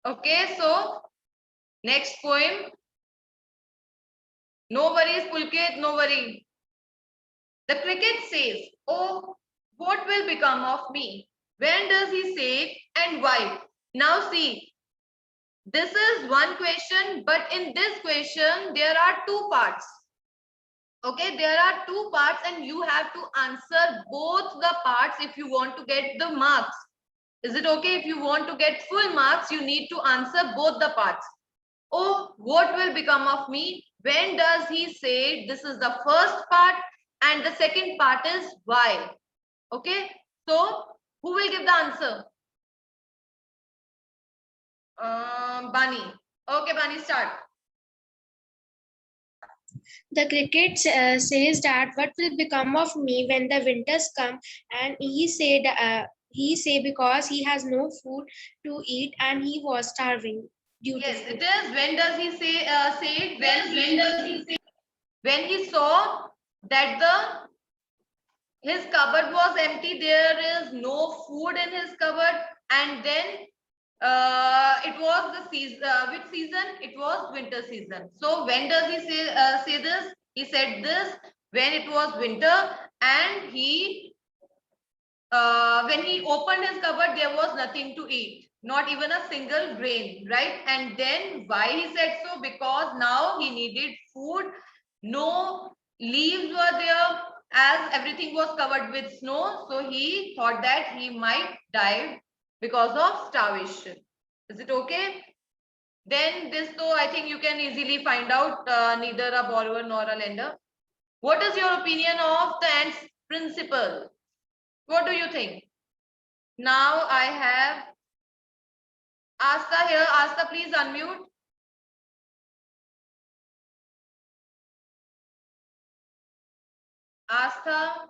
Okay, so next poem. No worries, Pulkit, no worry. The cricket says, "Oh, what will become of me?" When does he say it and why? Now see, this is one question, but in this question, there are two parts. Okay, there are two parts and you have to answer both the parts if you want to get the marks. Is it okay? If you want to get full marks, you need to answer both the parts. Oh, what will become of me? When does he say? This is the first part, and the second part is why. Okay, so who will give the answer? Bani. Okay, Bani, start. The cricket says that what will become of me when the winters come, and he say because he has no food to eat and he was starving. Yes, it is. When does he say it? When does he say? When he saw that his cupboard was empty, there is no food in his cupboard, and then it was the season. Which season? It was winter season. So when does he say this? He said this when it was winter, and when he opened his cupboard, there was nothing to eat, not even a single grain, right? And then why he said so? Because now he needed food. No leaves were there, as everything was covered with snow. So he thought that he might die because of starvation. Is it okay? Then this, though, I think you can easily find out, neither a borrower nor a lender. What is your opinion of the ants principle? What do you think? Now I have Asta here. Asta, please unmute. Asta,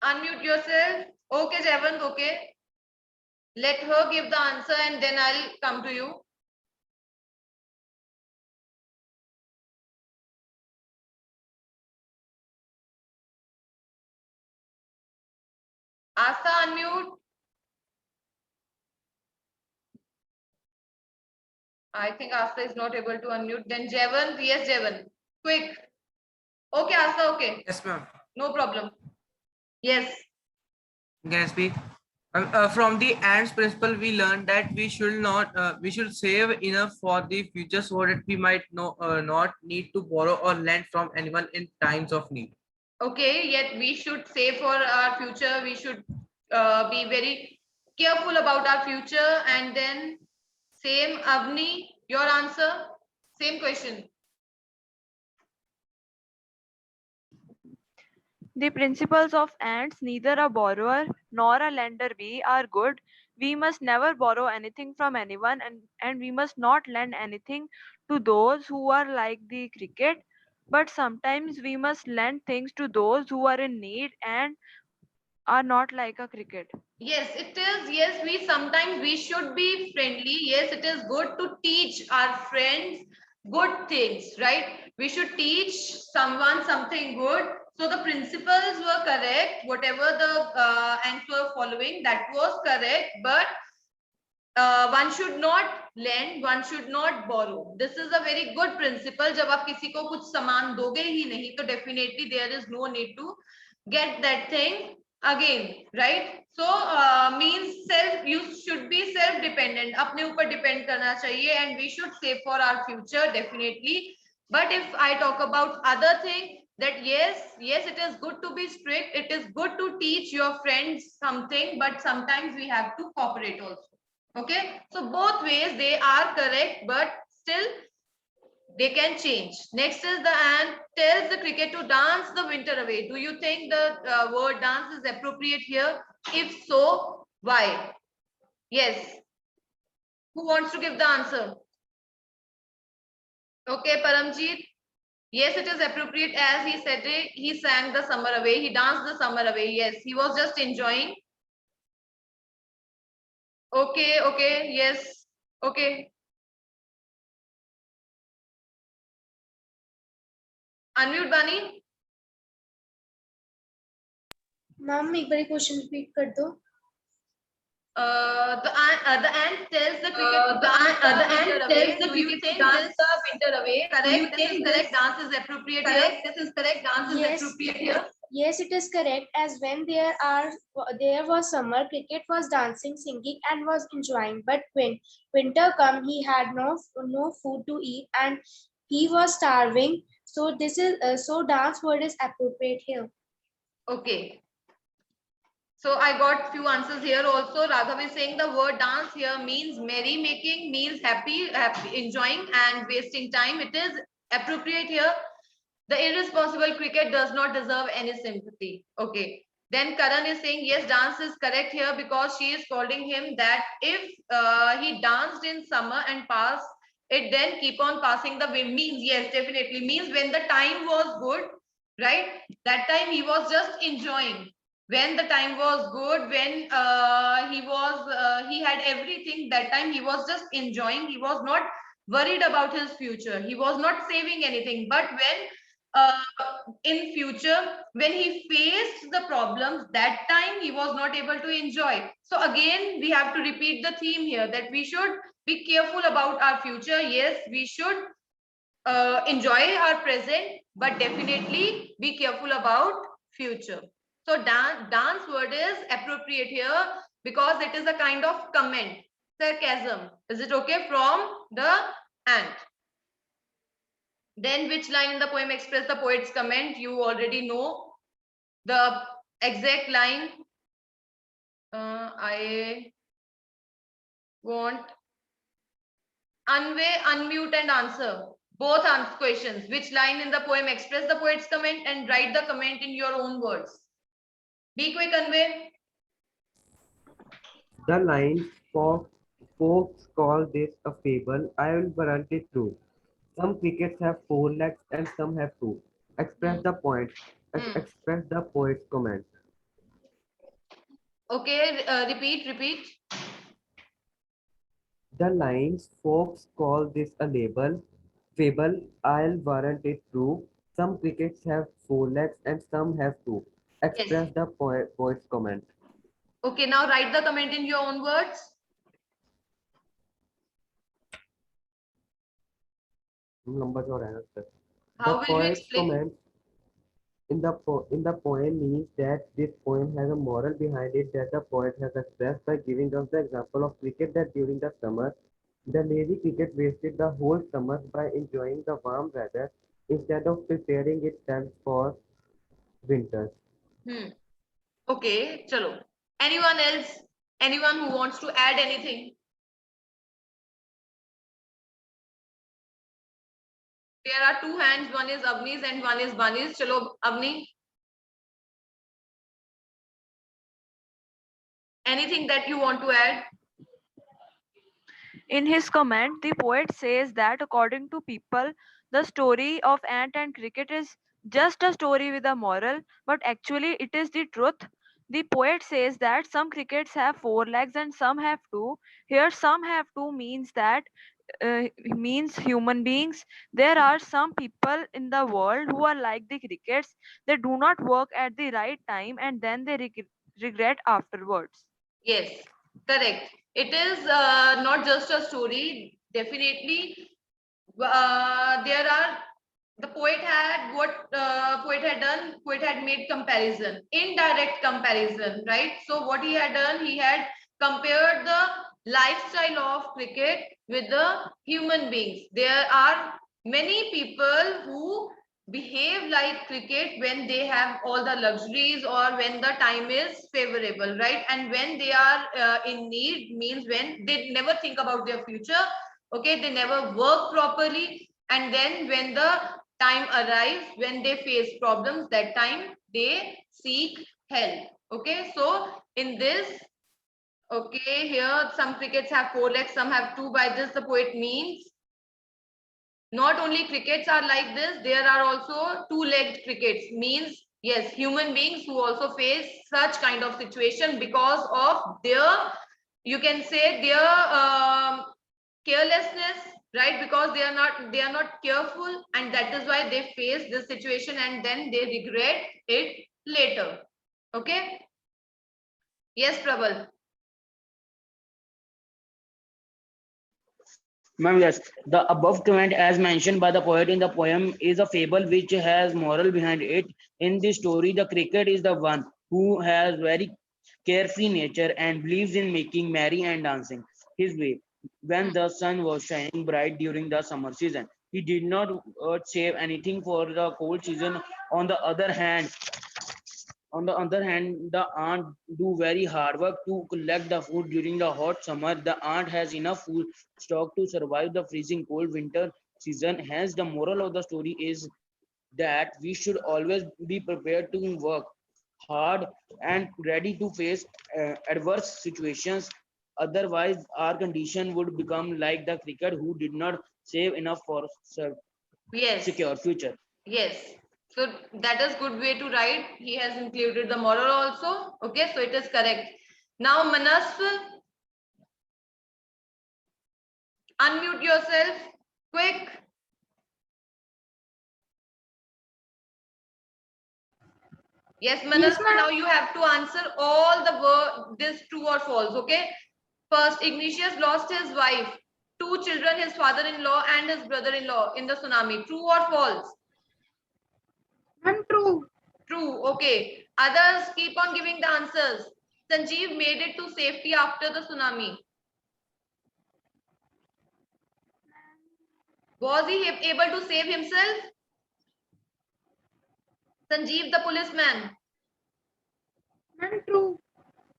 unmute yourself. Okay, Jevant, okay. Let her give the answer and then I'll come to you. Asta, unmute. I think Asta is not able to unmute. Then Jevant, yes, Jevant. Quick. Okay, Asta, okay. Yes, ma'am. No problem. Yes. Can I speak? From the ants principle, we learned that we should save enough for the future so that we might not need to borrow or lend from anyone in times of need. Okay, yet we should save for our future. We should be very careful about our future. And then same, Avni, your answer, same question. The principles of ants, neither a borrower nor a lender be, are good. We must never borrow anything from anyone, and we must not lend anything to those who are like the cricket. But sometimes we must lend things to those who are in need and are not like a cricket. Yes, it is. Yes, we should be friendly. Yes, it is good to teach our friends good things, right? We should teach someone something good. So the principles were correct. Whatever the ants were following, that was correct. But one should not lend, one should not borrow. This is a very good principle. जब आप किसी को कुछ सामान दोगे ही नहीं, तो definitely there is no need to get that thing again, right? So means you should be self dependent. अपने ऊपर depend करना चाहिए, and we should save for our future definitely. But if I talk about other thing, that yes, it is good to be strict. It is good to teach your friends something, but sometimes we have to cooperate also. Okay, so both ways they are correct, but still they can change. Next is the ant tells the cricket to dance the winter away. Do you think the word dance is appropriate here? If so, why? Yes. Who wants to give the answer? Okay, Paramjeet. Yes, it is appropriate. As he said it, he sang the summer away. He danced the summer away. Yes, he was just enjoying. Okay, okay, yes. Okay. Unmute, Bunny. Ma'am एक बार question repeat कर दो. The ant tells the cricket to dance the winter away. Do you think this correct? Do you This think is this correct. Dance is appropriate here. correct? This is correct. Dance is Yes. appropriate here. Yes, it is correct. As when there was summer, cricket was dancing, singing, and was enjoying. But when winter come, he had no food to eat, and he was starving. So this is so dance word is appropriate here. Okay. So I got few answers here also. Raghav is saying the word dance here means merry making, means happy, enjoying and wasting time. It is appropriate here. The irresponsible cricket does not deserve any sympathy. Okay. Then Karan is saying yes, dance is correct here because she is calling him that if he danced in summer and passed it, then keep on passing the wind. Means yes, definitely means when the time was good, right? That time he was just enjoying. When the time was good, when he had everything, that time he was just enjoying. He was not worried about his future. He was not saving anything. But when in future, when he faced the problems, that time he was not able to enjoy. So again, we have to repeat the theme here that we should be careful about our future. Yes, we should enjoy our present, but definitely be careful about future. So dance word is appropriate here because it is a kind of comment, sarcasm. Is it okay? From the ant. Then which line in the poem express the poet's comment? You already know the exact line. I want Anway, unmute and answer. Both answer questions. Which line in the poem express the poet's comment and write the comment in your own words. Be quick, Anway. The line folks call this a fable. I will warrant it true. Some crickets have 4 legs and some have 2. Express the point. Express the poet's comment. Okay, repeat. The lines folks call this a fable. I'll warrant it true. Some crickets have 4 legs and some have 2. Yes. Express the poet's comment. Okay, now write the comment in your own words. Number जो है ना, How the will you poet's explain? comment in the poem means that this poem has a moral behind it that the poet has expressed by giving us the example of cricket that during the summer, the lazy cricket wasted the whole summer by enjoying the warm weather instead of preparing itself for winters. Okay, chalo. Anyone else? Anyone who wants to add anything? There are two hands. One is Avni's and one is Bani's. Chalo, Avni. Anything that you want to add? In his comment, the poet says that according to people, the story of ant and cricket is just a story with a moral, but actually it is the truth. The poet says that some crickets have 4 legs and some have 2. Here, some have 2 means that means human beings. There are some people in the world who are like the crickets. They do not work at the right time and then they regret afterwards. Yes, correct. It is not just a story. Definitely, there are. The poet had what poet had done. Poet had made comparison, indirect comparison, right? So what he had done, he had compared the lifestyle of cricket with the human beings. There are many people who behave like cricket when they have all the luxuries or when the time is favorable, right? And when they are in need, means when they never think about their future. Okay, they never work properly, and then when the time arrives, when they face problems, that time they seek help. Okay, so in this, okay, here some crickets have 4 legs, some have 2. By this the poet means not only crickets are like this, there are also 2-legged crickets. Means yes, human beings who also face such kind of situation because of their, you can say, their carelessness, right? Because they are not careful, and that is why they face this situation and then they regret it later. Okay. Yes, Prabal. Ma'am, yes. The above comment, as mentioned by the poet in the poem, is a fable which has moral behind it. In this story, the cricket is the one who has very carefree nature and believes in making merry and dancing his way. When the sun was shining bright during the summer season, he did not save anything for the cold season. On the other hand, the ant do very hard work to collect the food during the hot summer. The ant has enough food stock to survive the freezing cold winter season. Hence, the moral of the story is that we should always be prepared to work hard and ready to face adverse situations. Otherwise, our condition would become like the cricket who did not save enough for Yes. secure future. Yes. So that is good way to write. He has included the moral also. Okay, so it is correct. Now, Manas, unmute yourself. Quick. Yes, Manas, Yes, ma'am. now you have to answer all the word, this true or false. Okay. First, Ignatius lost his wife, 2 children, his father-in-law and his brother-in-law in the tsunami. True or false? True. True. Okay. Others keep on giving the answers. Sanjeev made it to safety after the tsunami. Was he able to save himself? Sanjeev, the policeman. True.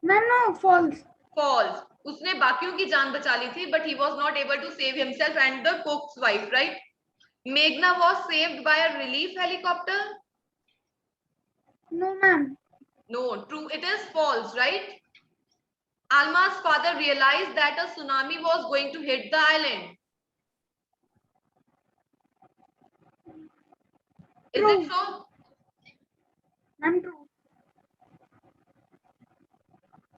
No, false. False. उसने बाकियों की जान बचा ली थी, but he was not able to save himself and the cook's wife, right? Meghna was saved by a relief helicopter. No, ma'am. No, true. It is false, right? Alma's father realized that a tsunami was going to hit the island. Is it so? True.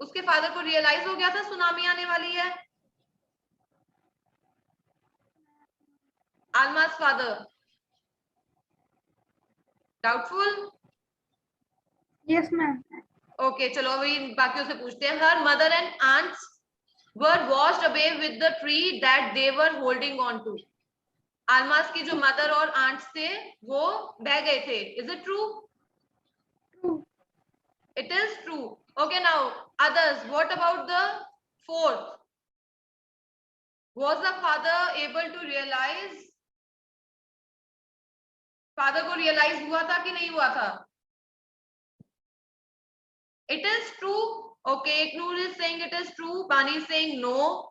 उसके father को realise हो गया था tsunami आने वाली है. Alma's father. Doubtful? Yes, ma'am. Okay, चलो अभी बाकियों से पूछते हैं. Her mother and aunts were washed away with the tree that they were holding on to. Alma's की जो mother और aunts थे वो बह गए थे. Is it true? True. It is true. Okay, now others. What about the fourth? Was the father able to realize? Father को realize हुआ था कि नहीं हुआ था? It is true. Okay, Iknoor is saying it is true. Bani is saying no.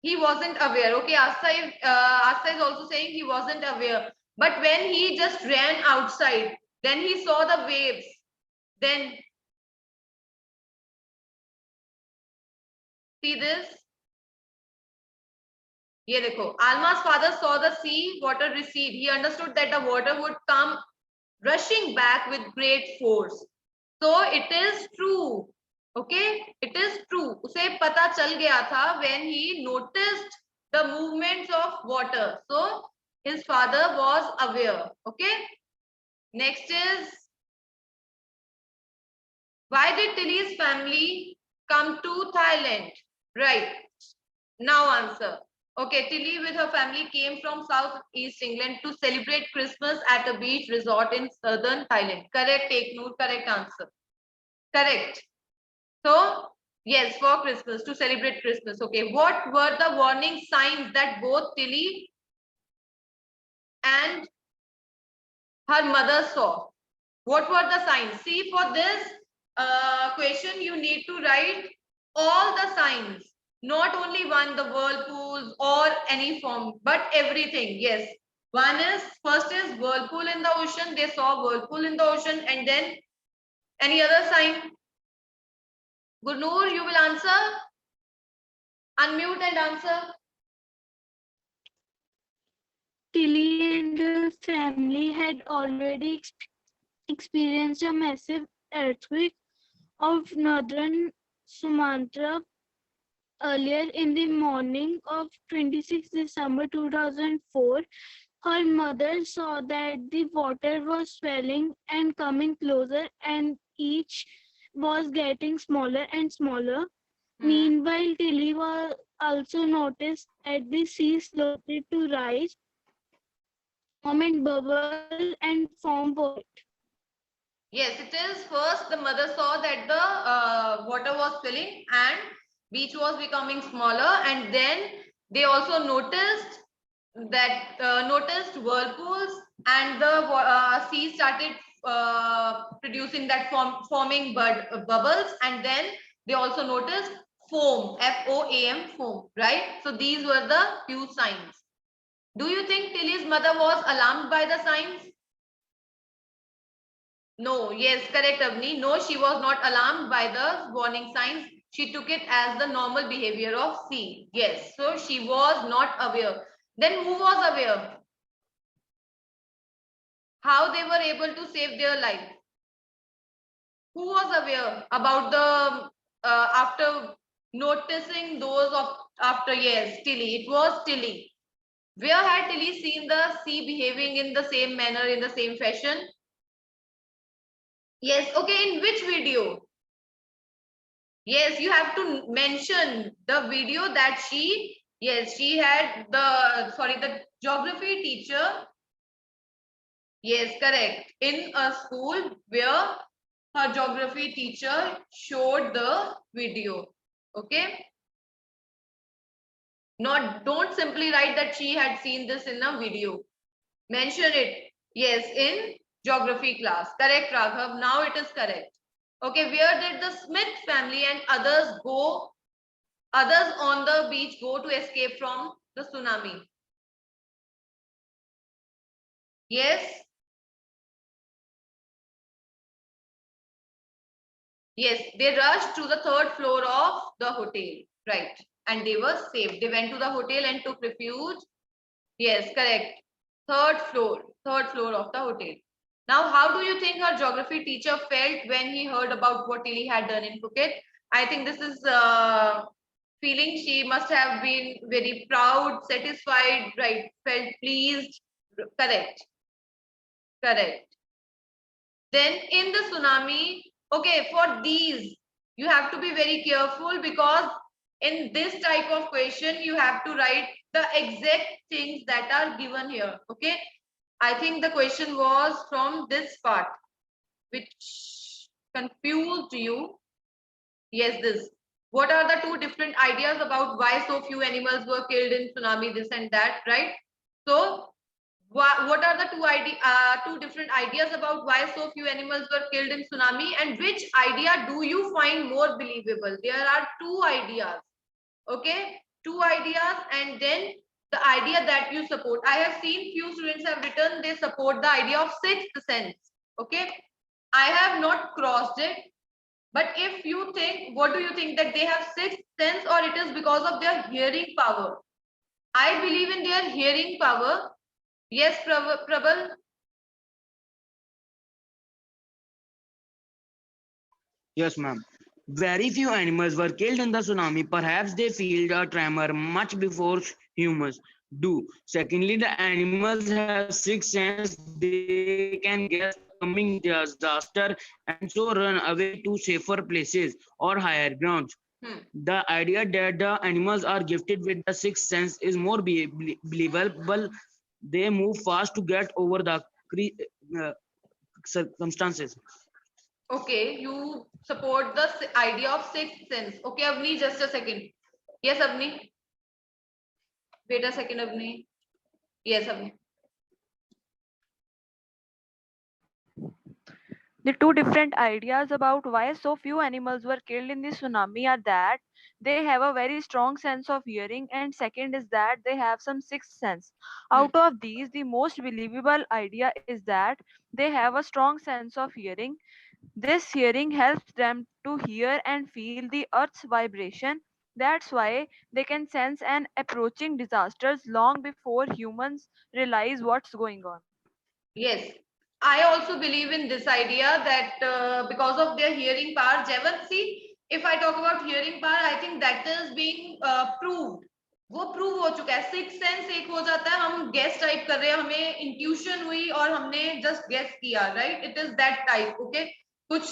He wasn't aware. Okay, Asta is also saying he wasn't aware. But when he just ran outside, then he saw the waves. Then, see this? ये देखो, Alma's father saw the sea water recede. He understood that the water would come rushing back with great force. So it is true. Okay, it is true. उसे पता चल गया था when he noticed the movements of water. So his father was aware. Okay. Next is, why did Tilly's family come to Thailand? Right. Now answer. Okay, Tilly with her family came from southeast England to celebrate Christmas at a beach resort in southern Thailand. Correct, take note, correct answer. Correct. So, yes, for Christmas, to celebrate Christmas. Okay, what were the warning signs that both Tilly and her mother saw? What were the signs? See, for this question, you need to write all the signs. Not only one, the whirlpools or any form, but everything. Yes. First is whirlpool in the ocean. They saw whirlpool in the ocean, and then any other sign? Gurnoor, you will answer. Unmute and answer. Tilly and her family had already experienced a massive earthquake of northern Sumatra earlier in the morning of 26 December 2004. Her mother saw that the water was swelling and coming closer, and each was getting smaller and smaller. Meanwhile, Tilly was also noticed that the sea slowly to rise, foam and bubble and form for it. Yes, it is. First, the mother saw that the water was filling and beach was becoming smaller, and then they also noticed that noticed whirlpools, and the sea started producing that forming bubbles, and then they also noticed foam, FOAM, foam, right? So these were the few signs. Do you think Tilly's mother was alarmed by the signs? No, yes, correct, Avni. No, she was not alarmed by the warning signs. She took it as the normal behavior of sea. Yes, so she was not aware. Then who was aware? How they were able to save their life? Who was aware about the after noticing those of after? Yes, Tilly. It was Tilly. Where had Tilly seen the sea behaving in the same manner, in the same fashion? Yes, okay, in which video? Yes, you have to mention the video that yes, she had the geography teacher. Yes, correct. In a school where her geography teacher showed the video. Okay. Don't simply write that she had seen this in a video. Mention it. Yes, in geography class. Correct, Raghav. Now it is correct. Okay, where did the Smith family and others go? Others on the beach go to escape from the tsunami. Yes. Yes, they rushed to the third floor of the hotel. Right. And they were saved. They went to the hotel and took refuge. Yes, correct. Third floor of the hotel. Now, how do you think our geography teacher felt when he heard about what Tilly had done in Phuket? I think this is feeling she must have been very proud, satisfied, right? Felt pleased. Correct. Correct. Then in the tsunami, okay, for these, you have to be very careful because in this type of question, you have to write the exact things that are given here. Okay. I think the question was from this part, which confused you. Yes, this. What are the two different ideas about why so few animals were killed in tsunami, this and that, right? So what are the two different ideas about why so few animals were killed in tsunami, and which idea do you find more believable? There are two ideas. Okay, two ideas, and then the idea that you support. I have seen few students have written they support the idea of sixth sense. Okay, I have not crossed it, but if you think, what do you think, that they have sixth sense or it is because of their hearing power? I believe in their hearing power. Yes, Prabal. Yes, ma'am. Very few animals were killed in the tsunami. Perhaps they feel a tremor much before humans do. Secondly, the animals have sixth sense. They can guess the coming disaster and so run away to safer places or higher grounds. The idea that the animals are gifted with the sixth sense is more believable. They move fast to get over the uh, circumstances. Okay, you support the idea of sixth sense. Okay, Avni, just a second. Yes, Avni. Wait a second, Avni. Yes, Avni. The two different ideas about why so few animals were killed in the tsunami are that they have a very strong sense of hearing, and second is that they have some sixth sense. Out of these, the most believable idea is that they have a strong sense of hearing. This hearing helps them to hear and feel the earth's vibration. That's why they can sense an approaching disasters long before humans realize what's going on. Yes, I also believe in this idea that because of their hearing power, Jevan, see, if I talk about hearing power, I think that is being proved. वो prove हो चुका है. Six sense एक हो जाता है, हम guess type कर रहे हैं, हमें इंट्यूशन हुई और हमने जस्ट गेस किया, right? It is that type. Okay, कुछ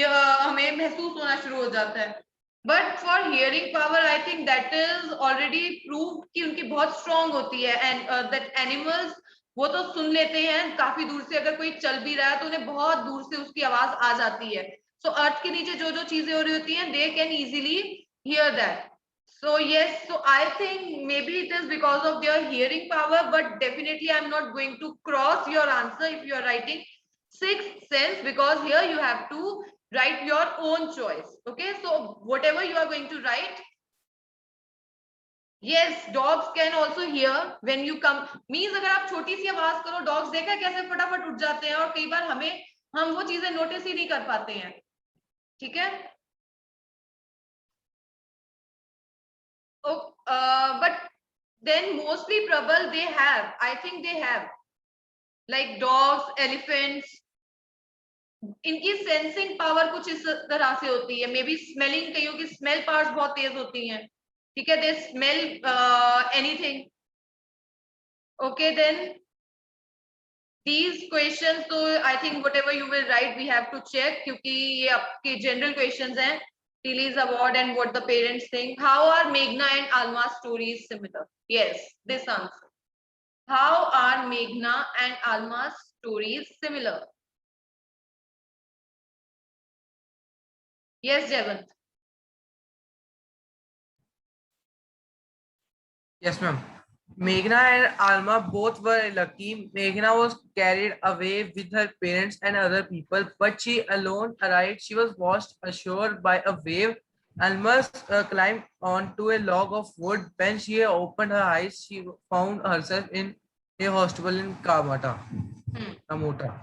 हमें महसूस होना शुरू हो जाता है. But for hearing power I think that is already prove कि उनकी बहुत स्ट्रांग होती है. एंड दैट एनिमल्स वो तो सुन लेते हैं काफी दूर से, अगर कोई चल भी रहा है तो उन्हें बहुत दूर से उसकी आवाज आ जाती है. सो अर्थ के नीचे जो जो चीजें हो रही होती हैं, they can easily hear that. So yes, so I think maybe it is because of their hearing power, but definitely I'm not going to cross your answer if you are writing sixth sense, because here you have to write your own choice. Okay, so whatever you are going to write, yes, dogs can also hear when you come. Means अगर आप छोटी सी आवाज करो, dogs देखा है कैसे फटाफट उठ जाते हैं, और कई बार हम वो चीजें नोटिस ही नहीं कर पाते हैं. ठीक है. Oh, but then mostly Prabal they have, I think they have like dogs, elephants. इनकी सेंसिंग पावर कुछ इस तरह से होती है. मे बी स्मेलिंग, कईयों की स्मेल पावर्स बहुत तेज होती हैं. ठीक है, they smell anything. Okay, then these questions, so I think whatever you will write we have to check, क्योंकि ये आपके general questions हैं. Tilly's award and what the parents think. How are Meghna and Alma's stories similar? Yes, this answer. How are Meghna and Alma's stories similar? Yes, Jevant. Yes, ma'am. Meghna and Alma both were lucky. Meghna was carried away with her parents and other people, but she alone arrived. She was washed ashore by a wave. Alma climbed onto a log of wood. When she opened her eyes, she found herself in a hospital in Kamata. Kamota.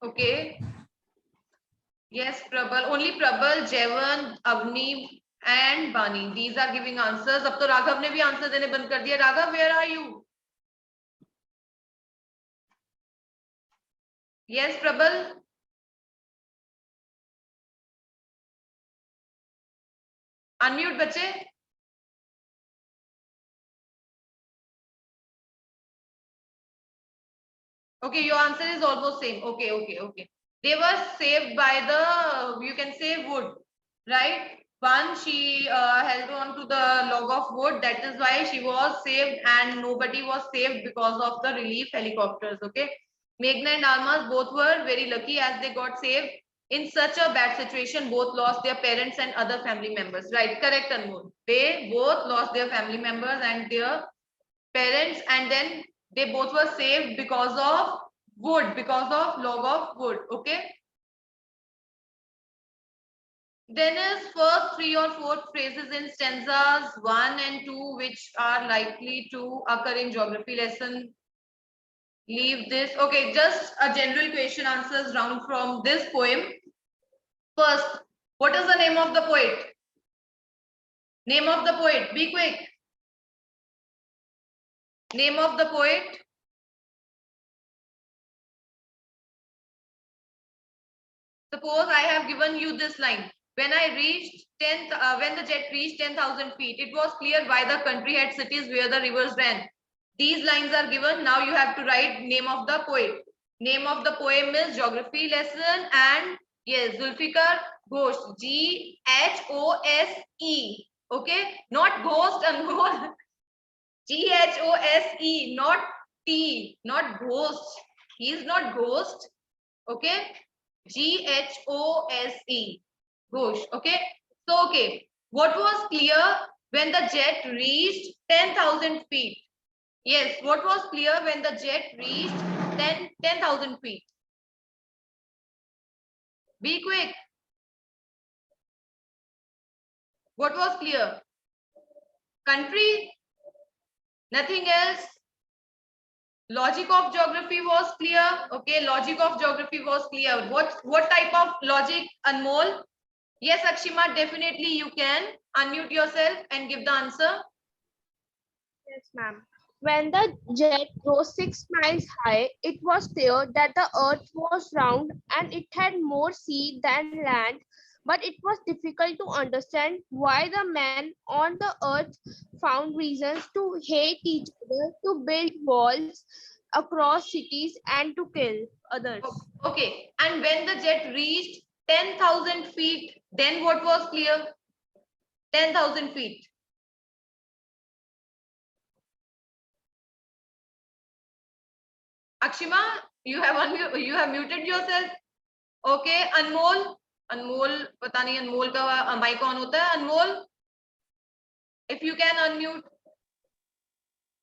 Okay. Yes, Prabal. Only Prabal, Jevan, Avni and Bani. These are giving answers. अब तो राघव ने भी answer देने बंद कर दिया. Raghav, where are you? Yes, Prabal. Unmute बच्चे. Okay, your answer is almost same. Okay, okay, okay. They were saved by the, you can say, wood, right? One, she held on to the log of wood. That is why she was saved, and nobody was saved because of the relief helicopters. Okay. Meghna and Almas both were very lucky as they got saved. In such a bad situation, both lost their parents and other family members. Right, correct, Anmol. They both lost their family members and their parents, and then they both were saved because of wood, because of log of wood. Okay. Then is first 3 or 4 phrases in stanzas 1 and 2 which are likely to occur in geography lesson. Leave this. Okay, just a general question answers round from this poem. First, what is the name of the poet? Name of the poet. Be quick. Name of the poet. Suppose I have given you this line. When I reached when the jet reached 10,000 feet, it was clear why the country had cities where the rivers ran. These lines are given. Now you have to write name of the poet. Name of the poem is geography lesson, and yes, Zulfikar Ghosh. Ghose. Okay, not ghost and ghost. Ghose, not T, not ghost. He is not ghost. Okay. Ghose. Ghosh. Okay. So, okay. What was clear when the jet reached 10,000 feet? Yes. What was clear when the jet reached 10,000 feet? Be quick. What was clear? Country? Nothing else. Logic of geography was clear. Okay, logic of geography was clear. What type of logic, Anmol? Yes, Akshima, definitely you can unmute yourself and give the answer. Yes, ma'am. When the jet rose 6 miles high, it was clear that the earth was round and it had more sea than land. but it was difficult to understand why the men on the earth found reasons to hate each other, to build walls across cities, and to kill others. Okay. And when the jet reached 10,000 feet, then what was clear? 10,000 feet. Akshima, you have muted yourself. Okay, Anmol. Anmol, पता नहीं अनमोल का mic on होता है. Anmol, if you can unmute.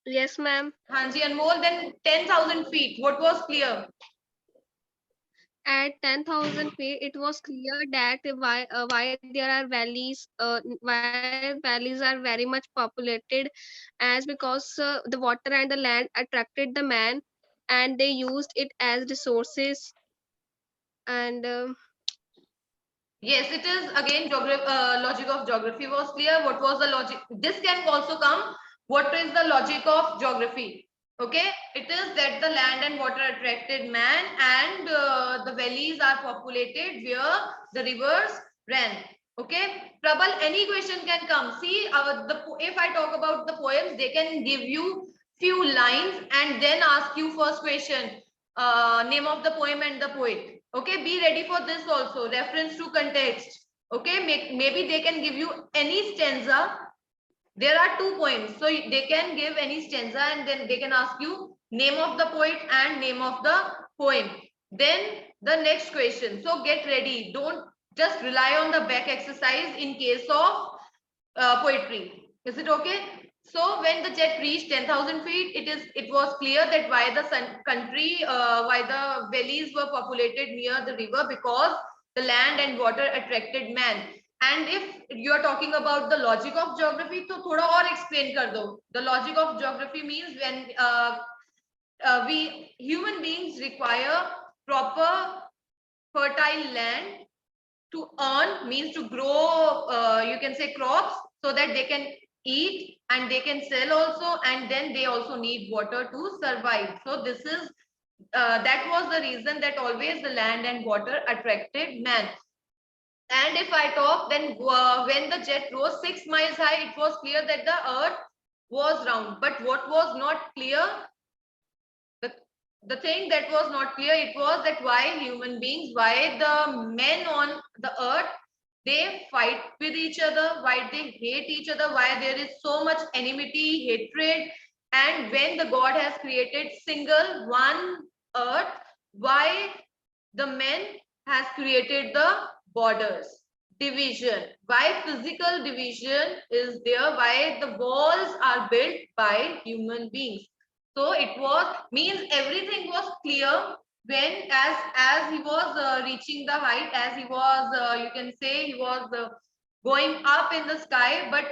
Yes, ma'am. हाँ जी, Anmol. Then 10,000 feet. What was clear? At 10,000 feet, it was clear that why there are valleys, why valleys are very much populated, as because the water and the land attracted the man, and they used it as resources. And Yes, it is again logic of geography was clear. What was the logic? This can also come. What is the logic of geography? Okay, it is that the land and water attracted man, and the valleys are populated where the rivers ran. Okay, Prabal, any question can come. See, if I talk about the poems, they can give you few lines and then ask you first question, name of the poem and the poet. Okay, be ready for this also, reference to context. Okay, maybe they can give you any stanza. There are 2 poems, so they can give any stanza and then they can ask you name of the poet and name of the poem. Then the next question. So get ready. Don't just rely on the back exercise in case of poetry. Is it okay? So when the jet reached 10,000 feet, it was clear that why the why the valleys were populated near the river, because the land and water attracted man. And if you are talking about the logic of geography, तो थोड़ा और explain कर दो. The logic of geography means when we human beings require proper fertile land to earn, means to grow, you can say crops, so that they can eat and they can sell also, and then they also need water to survive. So this is that was the reason that always the land and water attracted man. And if I talk, then when the jet rose 6 miles high, it was clear that the earth was round. But what was not clear, the thing that was not clear, it was that why human beings, why the men on the earth, they fight with each other, why they hate each other, why there is so much enmity, hatred. And when the God has created single one earth, why the men has created the borders, division, why physical division is there, why the walls are built by human beings. So it was, means everything was clear when as he was reaching the height, as he was you can say he was going up in the sky. But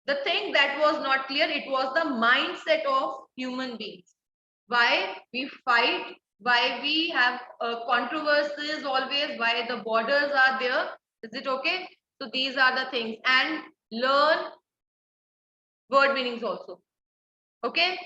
the thing that was not clear, it was the mindset of human beings, why we fight, why we have controversies always, why the borders are there. Is it okay? So these are the things. And learn word meanings also. Okay,